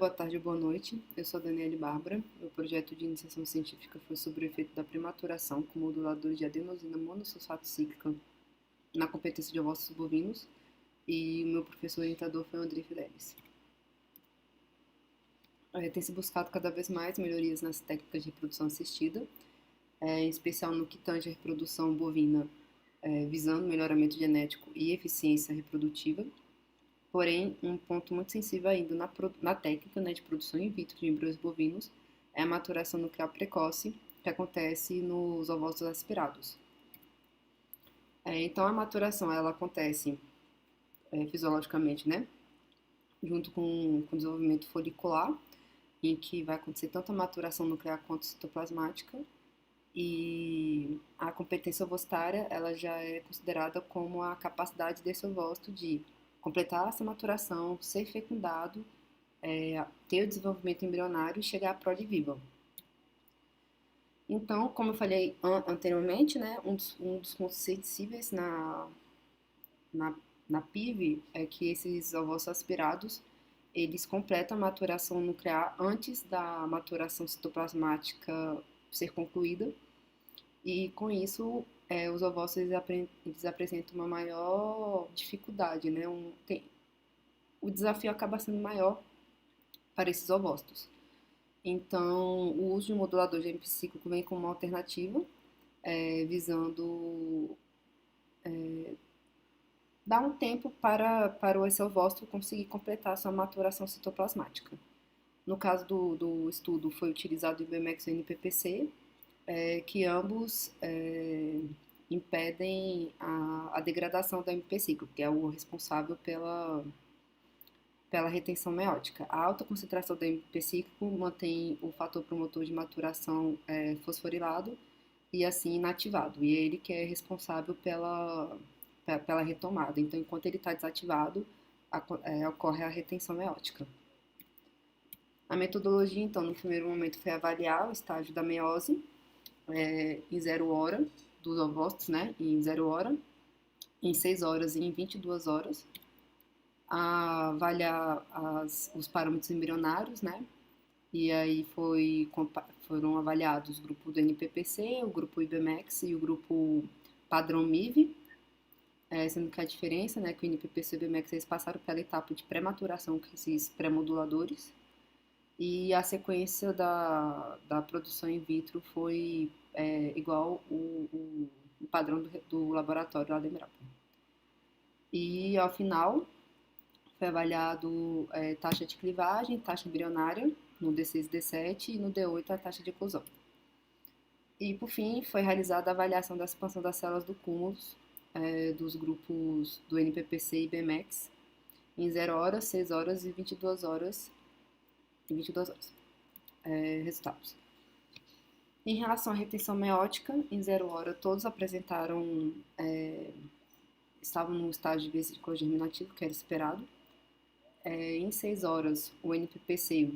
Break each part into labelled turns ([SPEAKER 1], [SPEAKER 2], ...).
[SPEAKER 1] boa tarde, boa noite. Eu sou a Daniele Bárbara. Meu projeto de iniciação científica foi sobre o efeito da prematuração com moduladores de adenosina monossulfato cíclica na competência de ovócitos bovinos e o meu professor orientador foi o André Fidelis. Tem se buscado cada vez mais melhorias nas técnicas de reprodução assistida, em especial no que tange a reprodução bovina, visando melhoramento genético e eficiência reprodutiva. Porém, um ponto muito sensível ainda na técnica, né, de produção in vitro de embriões bovinos é a maturação nuclear precoce, que acontece nos ovócitos aspirados. Então, a maturação ela acontece fisiologicamente, né, junto com o desenvolvimento folicular, em que vai acontecer tanto a maturação nuclear quanto citoplasmática, e a competência ovocitária ela já é considerada como a capacidade desse ovócito de completar essa maturação, ser fecundado, ter o desenvolvimento embrionário e chegar à prole viva. Então, como eu falei anteriormente, né, um dos pontos sensíveis na PIV é que esses ovócitos aspirados eles completam a maturação nuclear antes da maturação citoplasmática ser concluída, e com isso os ovócitos eles apresentam uma maior dificuldade, né? O desafio acaba sendo maior para esses ovócitos. Então, o uso de um modulador de AMP cíclico vem como uma alternativa, visando dar um tempo para esse ovócito conseguir completar sua maturação citoplasmática. No caso do estudo, foi utilizado o IBMEX e o NPPC, que ambos impedem a degradação do AMP cíclico, que é o responsável pela retenção meiótica. A alta concentração do AMP cíclico mantém o fator promotor de maturação fosforilado e assim inativado, e é ele que é responsável pela retomada. Então, enquanto ele está desativado, ocorre a retenção meiótica. A metodologia, então, no primeiro momento foi avaliar o estágio da meiose em 0 hora dos ovócitos, né, em 0 hora, em 6 horas e em 22 horas, a avaliar os parâmetros embrionários, né, e aí foram avaliados o grupo do NPPC, o grupo IBMEX e o grupo padrão MIV, sendo que a diferença, né, que o NPPC e o IBMEX eles passaram pela etapa de pré-maturação com esses pré-moduladores, e a sequência da produção in vitro foi igual o padrão do laboratório lá da Embrapa. E ao final foi avaliado taxa de clivagem, taxa embrionária no D6 e D7 e no D8 a taxa de eclosão. E por fim foi realizada a avaliação da expansão das células do cúmulo dos grupos do NPPC e IBMEX em 0 horas, 6 horas e 22 horas. Resultados. Em relação à retenção meiótica, em 0 hora todos apresentaram, estavam no estágio de vesícula germinativa, que era esperado. Em 6 horas, o NPPC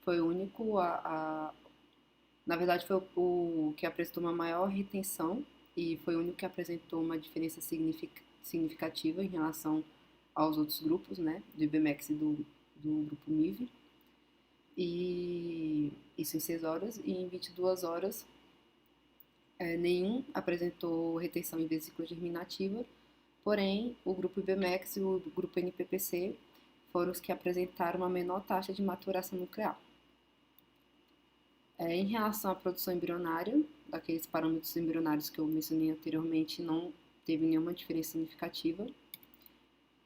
[SPEAKER 1] foi o único na verdade foi o que apresentou uma maior retenção e foi o único que apresentou uma diferença significativa em relação aos outros grupos, né, do IBMEX e do grupo MIV. E isso em 6 horas, e em 22 horas nenhum apresentou retenção em vesícula germinativa, porém o grupo IBMEX e o grupo NPPC foram os que apresentaram uma menor taxa de maturação nuclear. Em relação à produção embrionária, daqueles parâmetros embrionários que eu mencionei anteriormente, não teve nenhuma diferença significativa.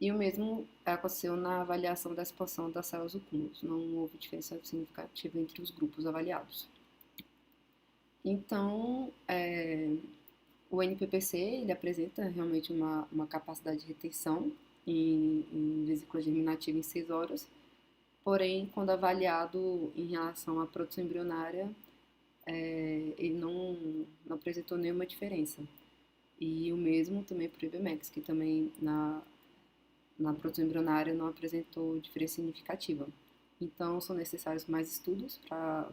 [SPEAKER 1] E o mesmo aconteceu na avaliação da expansão das células do cúmulo. Não houve diferença significativa entre os grupos avaliados. Então, o NPPC ele apresenta realmente uma capacidade de retenção em vesícula germinativa em 6 horas, porém, quando avaliado em relação à produção embrionária, ele não apresentou nenhuma diferença. E o mesmo também para o IBMEX, que também na produção embrionária não apresentou diferença significativa. Então, são necessários mais estudos para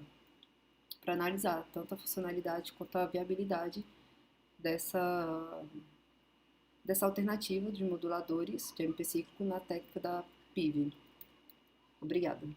[SPEAKER 1] analisar tanto a funcionalidade quanto a viabilidade dessa alternativa de moduladores de AMP cíclico na técnica da PIV. Obrigada.